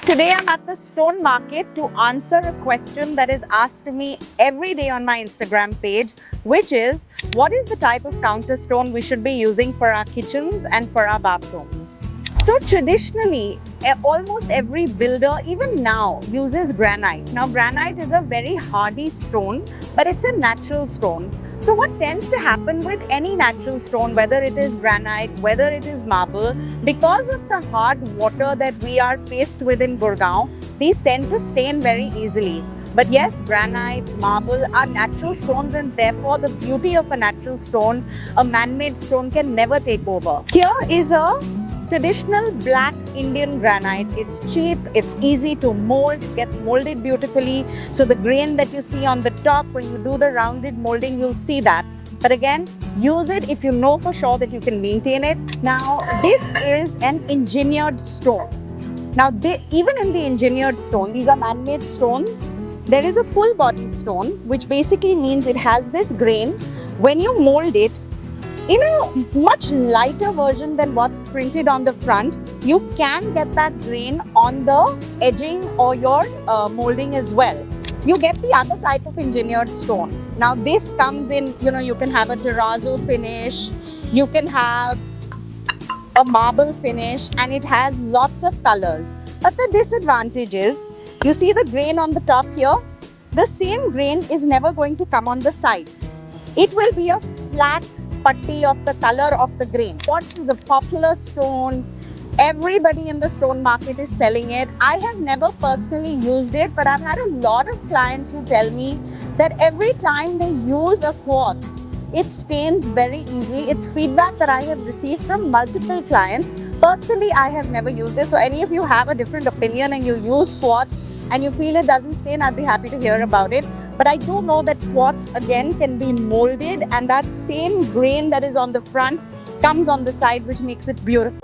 Today I'm at the stone market to answer a question that is asked to me every day on my Instagram page, which is what is the type of counter stone we should be using for our kitchens and for our bathrooms? So traditionally, almost every builder, even now, uses granite. Now, granite is a very hardy stone, but it's a natural stone. So what tends to happen with any natural stone, whether it is granite, whether it is marble, because of the hard water that we are faced with in Gurgaon, these tend to stain very easily. But yes, granite, marble are natural stones, and therefore the beauty of a natural stone, a man-made stone, can never take over. Here is a traditional black Indian granite. It's cheap, it's easy to mold, it gets molded beautifully. So the grain that you see on the top, when you do the rounded molding, you'll see that. But again, use it if you know for sure that you can maintain it. Now, this is an engineered stone. Now, even in the engineered stone, these are man-made stones. There is a full body stone, which basically means it has this grain. When you mold it, in a much lighter version than what's printed on the front, you can get that grain on the edging or your molding as well. You get the other type of engineered stone. Now this comes in, you can have a terrazzo finish, you can have a marble finish, and it has lots of colors. But the disadvantage is, you see the grain on the top here? The same grain is never going to come on the side. It will be a flat putty of the color of the grain. What is the popular stone? Everybody in the stone market is selling it. I have never personally used it, but I've had a lot of clients who tell me that every time they use a quartz, it stains very easily. It's feedback that I have received from multiple clients. Personally, I have never used this. So any of you have a different opinion and you use quartz and you feel it doesn't stain, I'd be happy to hear about it. But I do know that quartz again can be molded, and that same grain that is on the front comes on the side, which makes it beautiful.